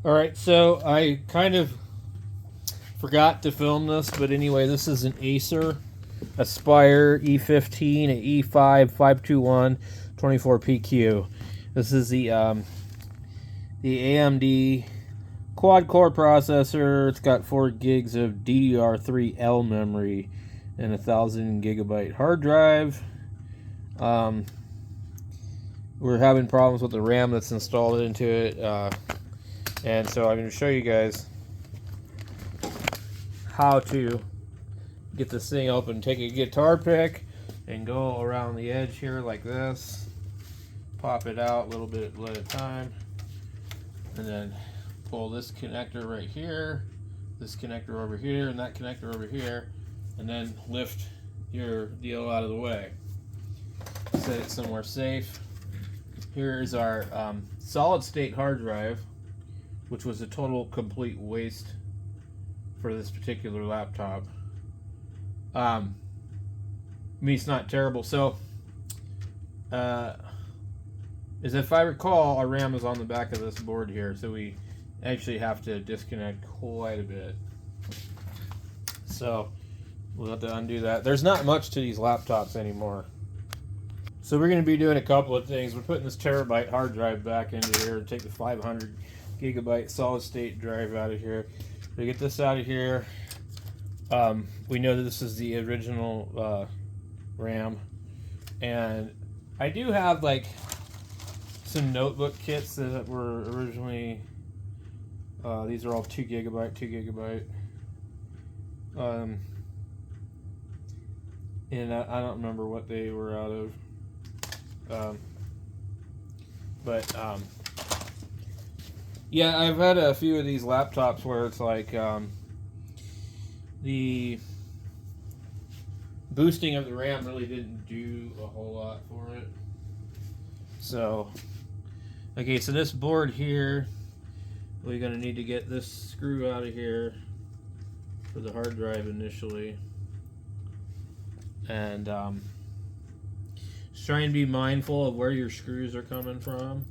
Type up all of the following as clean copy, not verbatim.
Alright, so I kind of forgot to film this, but anyway, this is an Acer Aspire e15 at E5 521 24PQ. This is the AMD quad core processor. It's got 4 gigs of DDR3L memory and 1000 gigabyte hard drive. We're having problems with the RAM that's installed into it, and so I'm going to show you guys how to get this thing open. Take a guitar pick and go around the edge here like this, pop it out a little bit at a time, and then pull this connector right here, this connector over here, and that connector over here, and then lift your deal out of the way. Set it somewhere safe. Here's our solid state hard drive, which was a total complete waste for this particular laptop. I mean, it's not terrible. So, as if I recall, our RAM is on the back of this board here, so we actually have to disconnect quite a bit. So, we'll have to undo that. There's not much to these laptops anymore. So we're going to be doing a couple of things. We're putting this terabyte hard drive back into here and take the 500 gigabyte solid state drive out of here. We get this out of here. We know that this is the original RAM, and I do have like some notebook kits that were originally. These are all 2 gigabyte, 2 gigabyte. And I don't remember what they were out of. Yeah, I've had a few of these laptops where it's like the boosting of the RAM really didn't do a whole lot for it. So, okay, so this board here, we're going to need to get this screw out of here for the hard drive initially. And just try and be mindful of where your screws are coming from.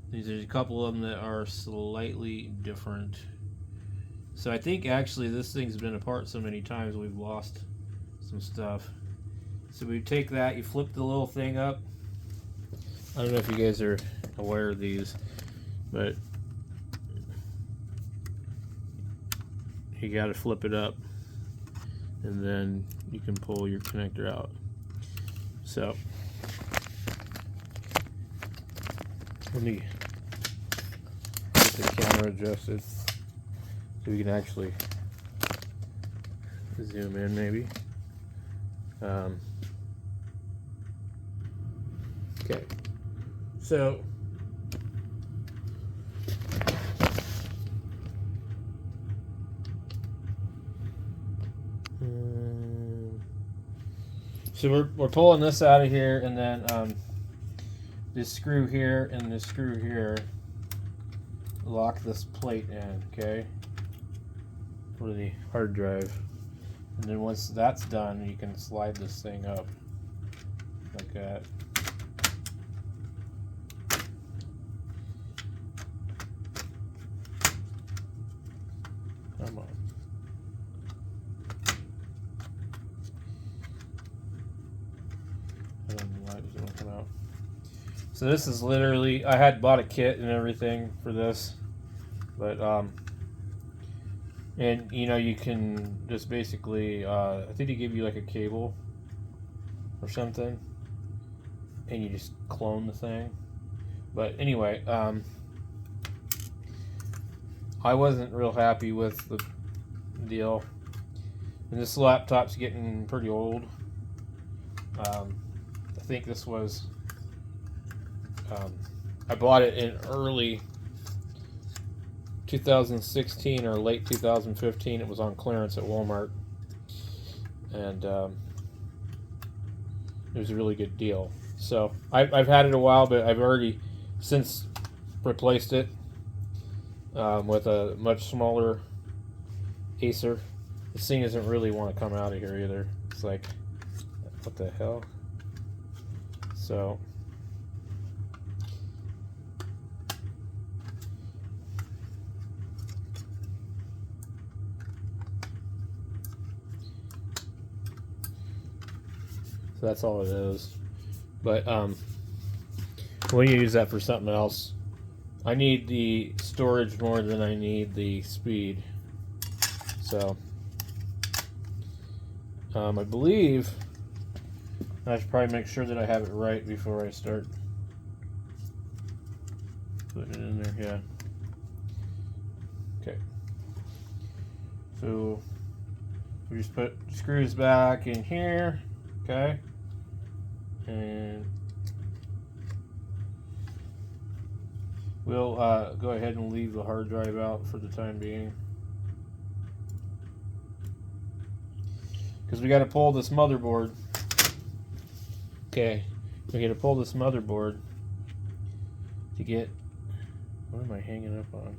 These are a couple of them that are slightly different. So I think actually this thing's been apart so many times we've lost some stuff. So we take that, you flip the little thing up. I don't know if you guys are aware of these, but you got to flip it up, and then you can pull your connector out. So let me get the camera adjusted so we can actually zoom in maybe. Okay, so we're pulling this out of here, and then this screw here and this screw here lock this plate in, okay, for the hard drive. And then once that's done, you can slide this thing up like that. Come on. I don't know why it doesn't come out. So this is literally, I had bought a kit and everything for this, but and you know, you can just basically I think they give you like a cable or something, and you just clone the thing. But anyway, I wasn't real happy with the deal, and this laptop's getting pretty old. I think this was I bought it in early 2016 or late 2015. It was on clearance at Walmart, and it was a really good deal. So I've had it a while, but I've already since replaced it with a much smaller acer. This thing doesn't really want to come out of here either. It's like, what the hell? So So that's all it is. But we'll use that for something else. I need the storage more than I need the speed. So I believe I should probably make sure that I have it right before I start putting it in there. Yeah. Okay. So we just put screws back in here. Okay. And we'll go ahead and leave the hard drive out for the time being, because we got to pull this motherboard. Okay, we got to pull this motherboard to get. What am I hanging up on?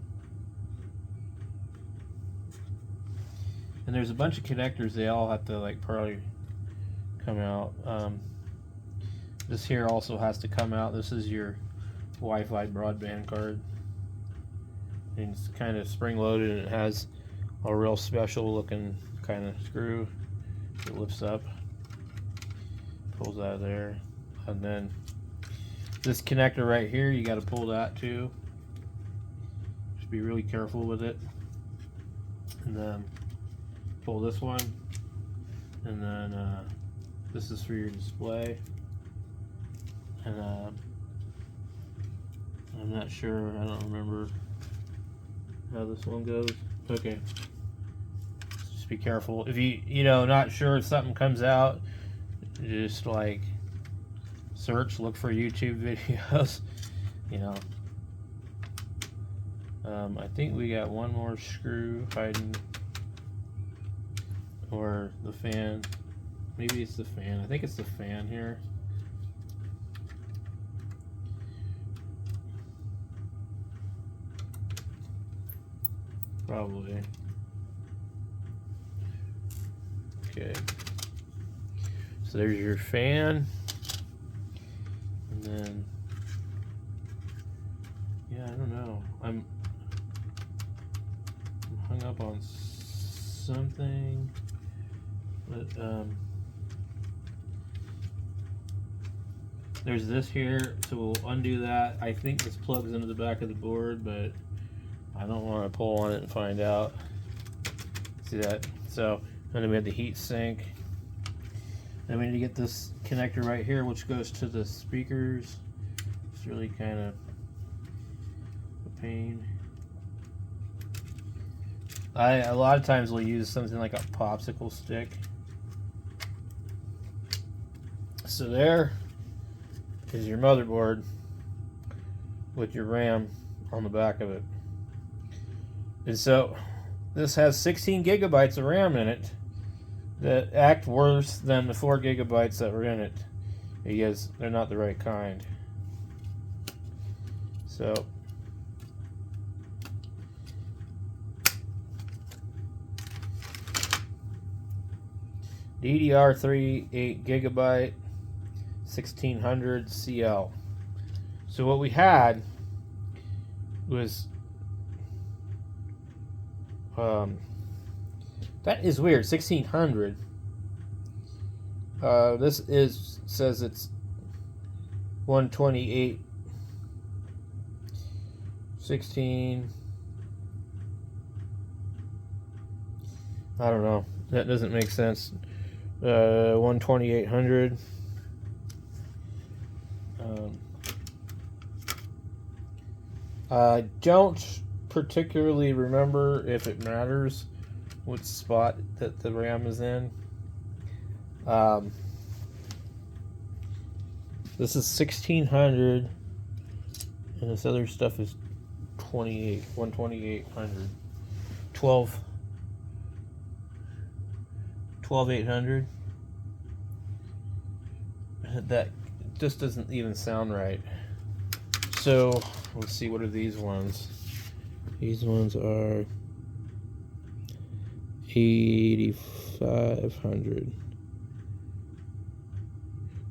And there's a bunch of connectors. They all have to like probably come out. This here also has to come out. This is your Wi-Fi broadband card. And it's kind of spring-loaded, and it has a real special looking kind of screw that lifts up, pulls out of there. And then this connector right here, you got to pull that too. Just be really careful with it. And then pull this one, and then this is for your display. And I'm not sure, I don't remember how this one goes. Okay, just be careful. If you know, not sure if something comes out, just like search, look for YouTube videos. You know, I think we got one more screw hiding, or the fan. Maybe it's the fan. I think it's the fan here. Probably. Okay. So there's your fan. And then, yeah, I don't know. I'm hung up on something, but there's this here, so we'll undo that. I think this plugs into the back of the board, but I don't want to pull on it and find out. See that? So, and then we have the heat sink. Then we need to get this connector right here, which goes to the speakers. It's really kind of a pain. A lot of times we'll use something like a popsicle stick. So there is your motherboard with your RAM on the back of it. And so this has 16 gigabytes of RAM in it that act worse than the 4 gigabytes that were in it, because they're not the right kind. So DDR3 8 gigabyte 1600 CL. So what we had was that is weird. 1600. This says it's 128. 16. I don't know. That doesn't make sense. 12800. I don't particularly remember if it matters what spot that the RAM is in. This is 1600, and this other stuff is 12800. 12800. That just doesn't even sound right. So let's see, what are these ones? These ones are 8500.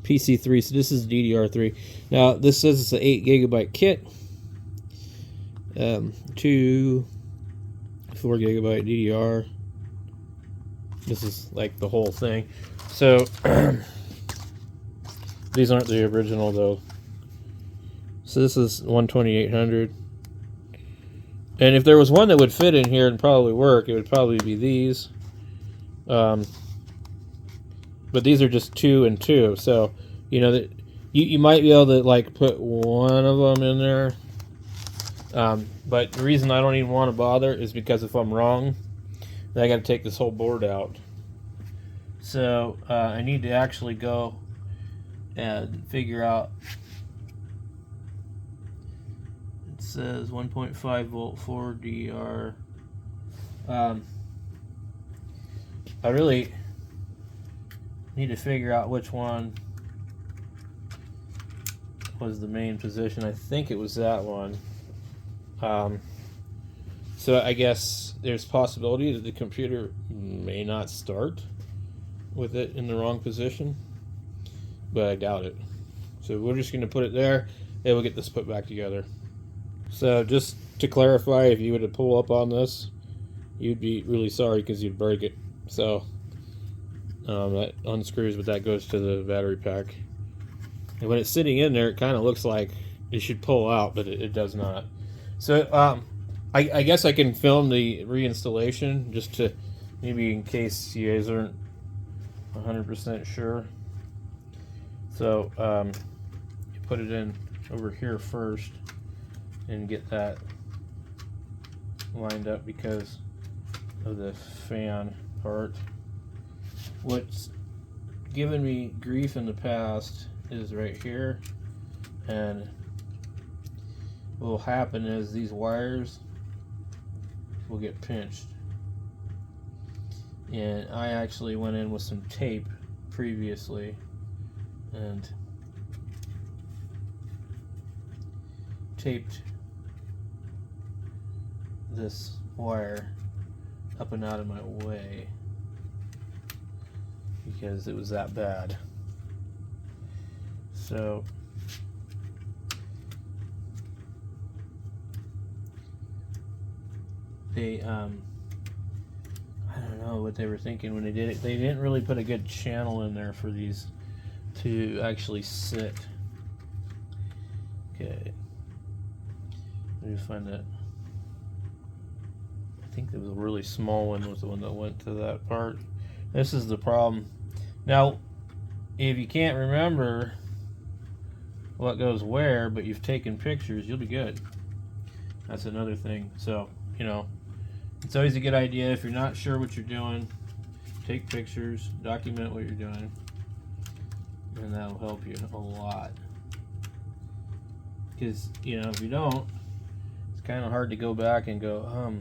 PC3, so this is DDR3. Now this says it's an 8 gigabyte kit. 2 4 gigabyte DDR. This is like the whole thing. So These aren't the original though. So this is 12800. And if there was one that would fit in here and probably work, it would probably be these. But these are just 2 and 2. So, you know, that you might be able to like put one of them in there. But the reason I don't even want to bother is because if I'm wrong, then I got to take this whole board out. So I need to actually go and figure out. It says 1.5 volt 4DR. I really need to figure out which one was the main position. I think it was that one. So I guess there's possibility that the computer may not start with it in the wrong position, but I doubt it. So we're just going to put it there and we'll get this put back together. So just to clarify, if you were to pull up on this, you'd be really sorry because you'd break it. So that unscrews, but that goes to the battery pack. And when it's sitting in there, it kind of looks like it should pull out, but it does not. So I guess I can film the reinstallation just to maybe in case you guys aren't 100% sure. So you put it in over here first and get that lined up because of the fan part. What's given me grief in the past is right here, and what will happen is these wires will get pinched, and I actually went in with some tape previously and taped this wire up and out of my way because it was that bad. So they I don't know what they were thinking when they did it. They didn't really put a good channel in there for these to actually sit. Okay, let me find that. I think there was a really small one was the one that went to that part. This is the problem. Now, if you can't remember what goes where, but you've taken pictures, you'll be good. That's another thing. So, you know, it's always a good idea if you're not sure what you're doing, take pictures, document what you're doing, and that'll help you a lot. Because, you know, if you don't, it's kind of hard to go back and go,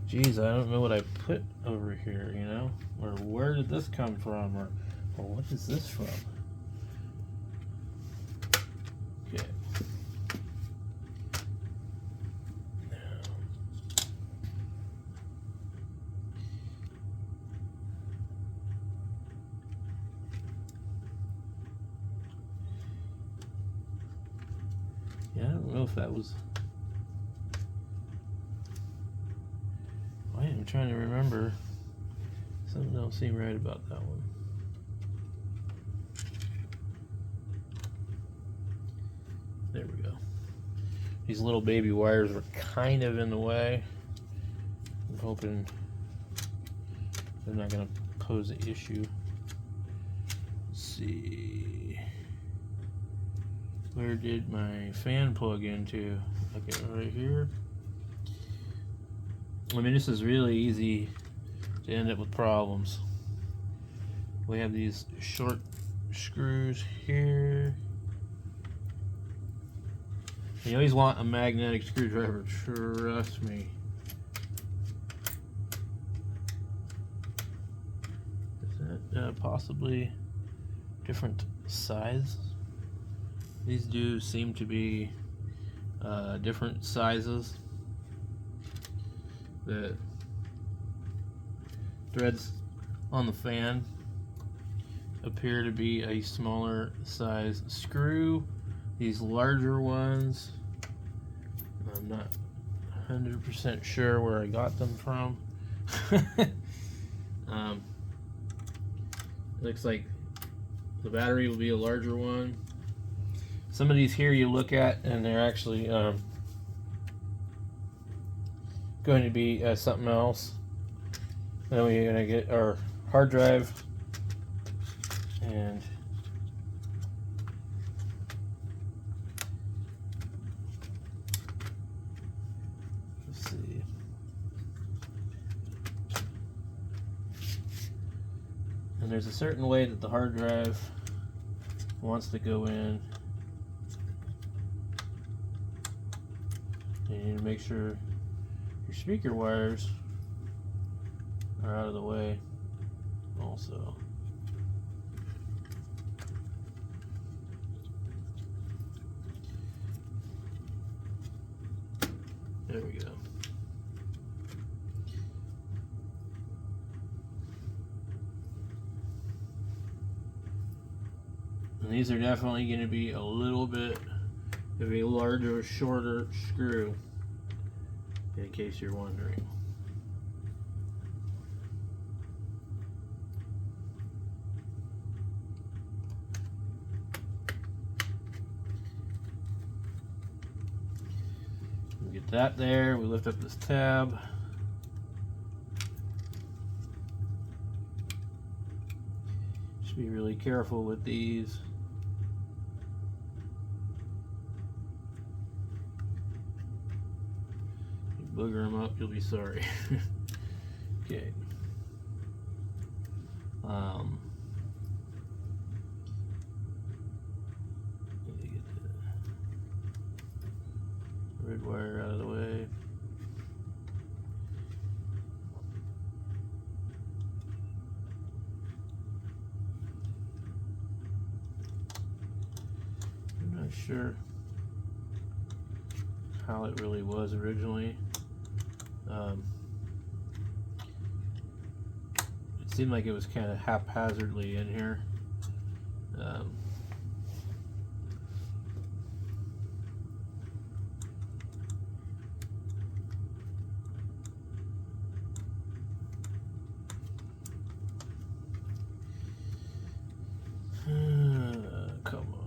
geez, I don't know what I put over here, you know? Or where did this come from? Or what is this from? Okay. Yeah, I don't know if that was... I'm trying to remember. Something don't seem right about that one. There we go. These little baby wires were kind of in the way. I'm hoping they're not going to pose an issue. Let's see. Where did my fan plug into? Okay, right here. I mean, this is really easy to end up with problems. We have these short screws here. You always want a magnetic screwdriver, trust me. Is that possibly different size? These do seem to be different sizes. The threads on the fan appear to be a smaller size screw. These larger ones, I'm not 100% sure where I got them from. Looks like the battery will be a larger one. Some of these here you look at and they're actually going to be something else. Then we're going to get our hard drive, and let's see. And there's a certain way that the hard drive wants to go in. And you need to make sure your speaker wires are out of the way also. There we go. And these are definitely going to be a little bit of a larger, shorter screw, in case you're wondering. We get that there. We lift up this tab. Just be really careful with these. Booger them up, you'll be sorry. Okay. Need to get the red wire out of the way. I'm not sure how it really was originally. It seemed like it was kind of haphazardly in here. Come on.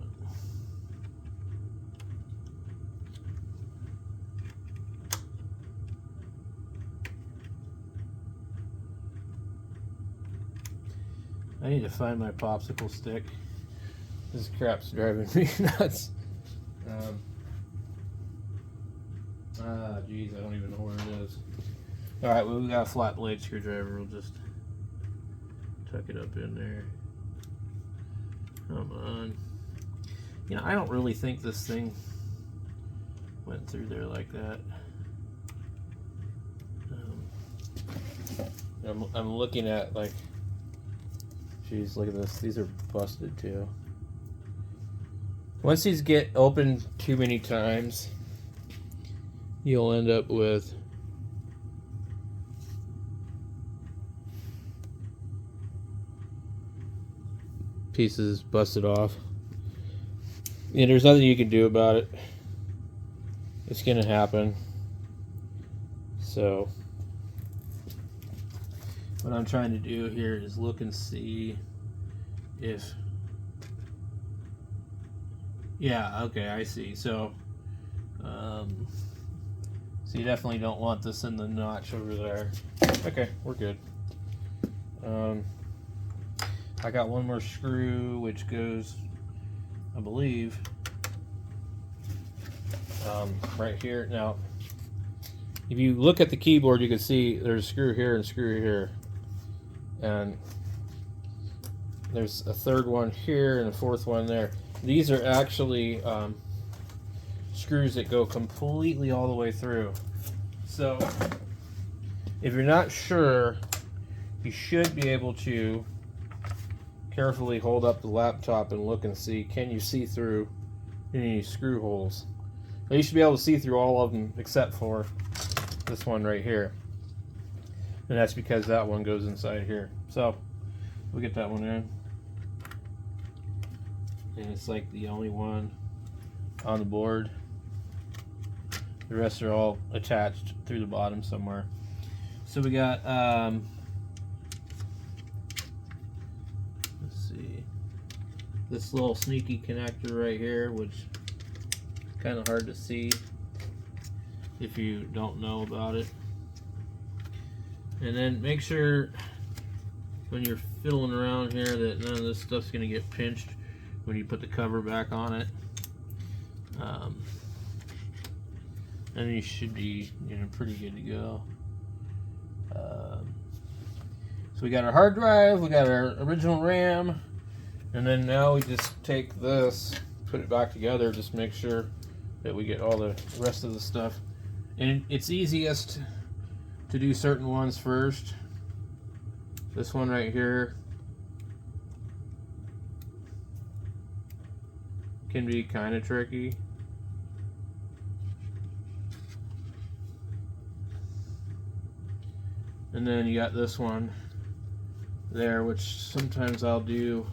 I need to find my popsicle stick. This crap's driving me nuts. Geez, I don't even know where it is. Alright, well, we got a flat blade screwdriver. We'll just tuck it up in there. Come on. You know, I don't really think this thing went through there like that. I'm looking at, like, geez, look at this. These are busted too. Once these get opened too many times, you'll end up with pieces busted off. Yeah, there's nothing you can do about it. It's gonna happen. So what I'm trying to do here is look and see if, yeah, okay, I see. So so you definitely don't want this in the notch over there. Okay, we're good. I got one more screw which goes, I believe, right here. Now if you look at the keyboard, you can see there's a screw here and a screw here, and there's a third one here and a fourth one there. These are actually screws that go completely all the way through. So if you're not sure, you should be able to carefully hold up the laptop and look and see, can you see through any screw holes? Now, you should be able to see through all of them except for this one right here, and that's because that one goes inside here. So we'll get that one in, and it's like the only one on the board. The rest are all attached through the bottom somewhere. So we got let's see, this little sneaky connector right here, which is kind of hard to see if you don't know about it. And then make sure when you're fiddling around here that none of this stuff's going to get pinched when you put the cover back on it. And you should be, you know, pretty good to go. So we got our hard drive, we got our original RAM, and then now we just take this, put it back together, just make sure that we get all the rest of the stuff. And it's easiest to do certain ones first. This one right here can be kind of tricky. And then you got this one there, which sometimes I'll do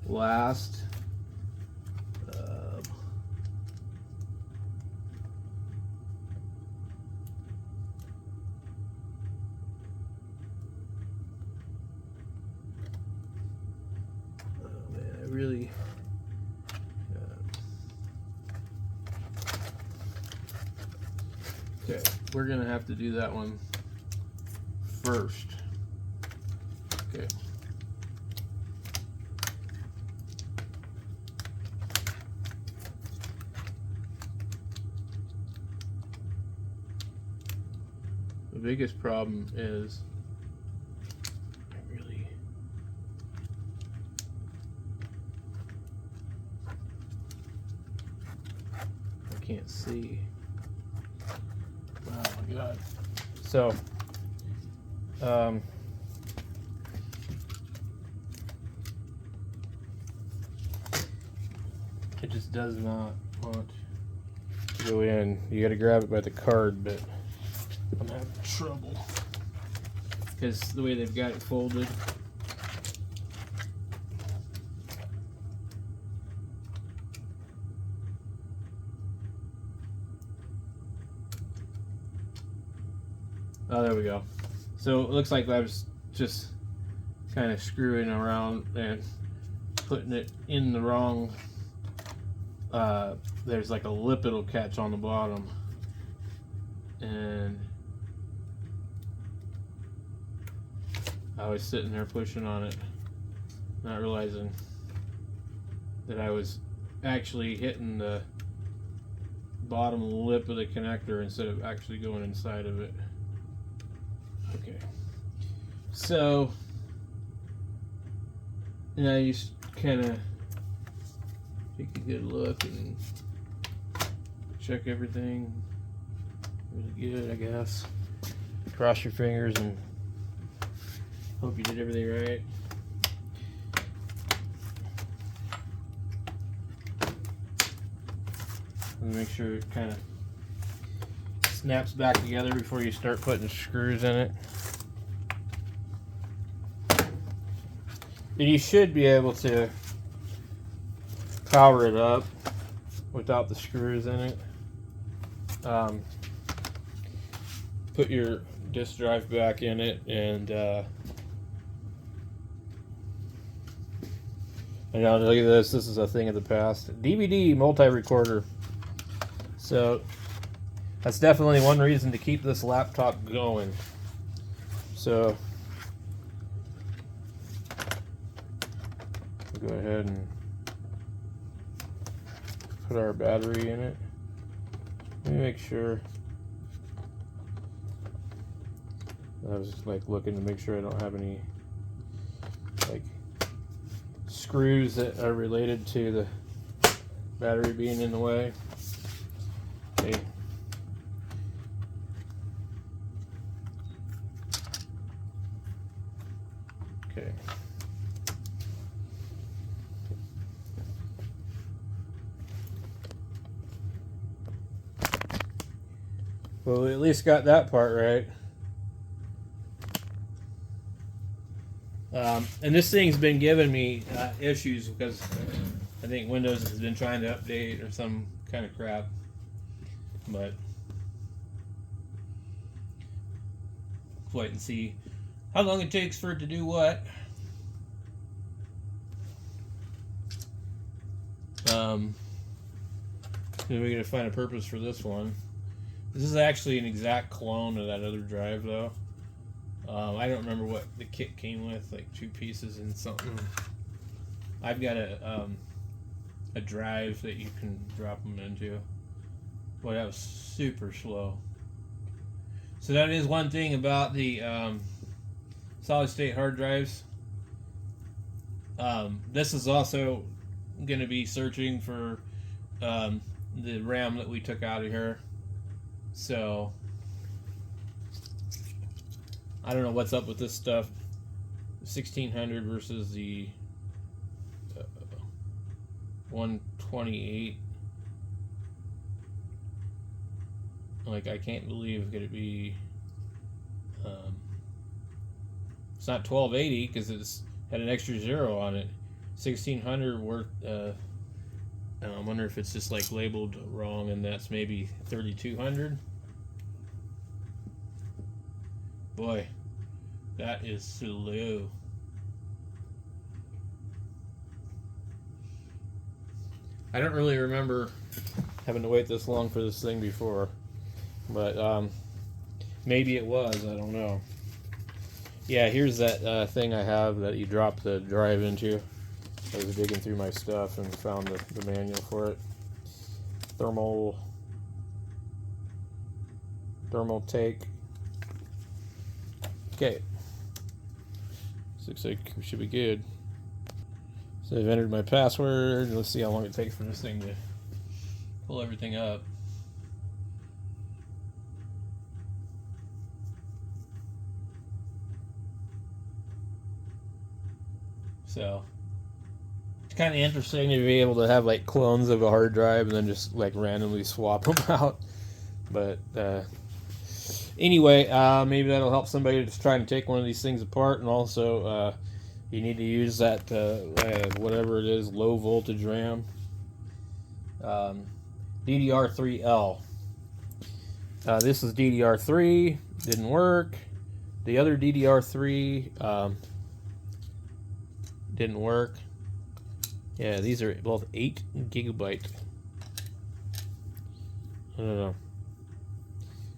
last. Oh man, I really... Okay, we're gonna have to do that one first. Okay. The biggest problem is I can't see. Oh my god. So it just does not want to go in. You got to grab it by the card, but I'm having trouble because the way they've got it folded. Oh, there we go. So it looks like I was just kind of screwing around and putting it in the wrong. There's like a lip it'll catch on the bottom, and I was sitting there pushing on it, not realizing that I was actually hitting the bottom lip of the connector instead of actually going inside of it. Okay, so now you kind of take a good look and check everything really good, I guess. Cross your fingers and hope you did everything right. And make sure it kind of snaps back together before you start putting screws in it. And you should be able to power it up without the screws in it. Put your disk drive back in it, and now look at this. This is a thing of the past. DVD multi-recorder. So that's definitely one reason to keep this laptop going. So we'll go ahead and put our battery in it. Let me make sure. I was like looking to make sure I don't have any like screws that are related to the battery being in the way. Okay. Okay. Well, we at least got that part right. And this thing's been giving me issues because I think Windows has been trying to update or some kind of crap. But wait and see how long it takes for it to do what. We're going to find a purpose for this one. This is actually an exact clone of that other drive, though. I don't remember what the kit came with, like 2 pieces and something. I've got a drive that you can drop them into. Boy, that was super slow. So that is one thing about the solid state hard drives. This is also going to be searching for the RAM that we took out of here. So I don't know what's up with this stuff. 1600 versus the 128. Like, I can't believe could it be. It's not 1280 because it's had an extra 0 on it. 1600 worth. I wonder if it's just like labeled wrong, and that's maybe 3200. Boy, that is slow. I don't really remember having to wait this long for this thing before, but maybe it was. I don't know. Yeah, here's that thing I have that you drop the drive into. I was digging through my stuff and found the manual for it. Thermal take. Okay. This looks like we should be good. So I've entered my password. Let's see how long it takes for this thing to pull everything up. So it's kind of interesting to be able to have like clones of a hard drive and then just like randomly swap them out. But anyway, maybe that'll help somebody that's trying to take one of these things apart. And also, you need to use that whatever it is, low voltage RAM, DDR3L. This is DDR3, didn't work. The other DDR3 didn't work. Yeah, these are both 8 gigabyte. I don't know.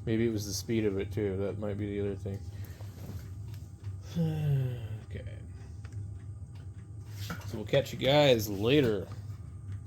Maybe it was the speed of it too. That might be the other thing. Okay. So we'll catch you guys later.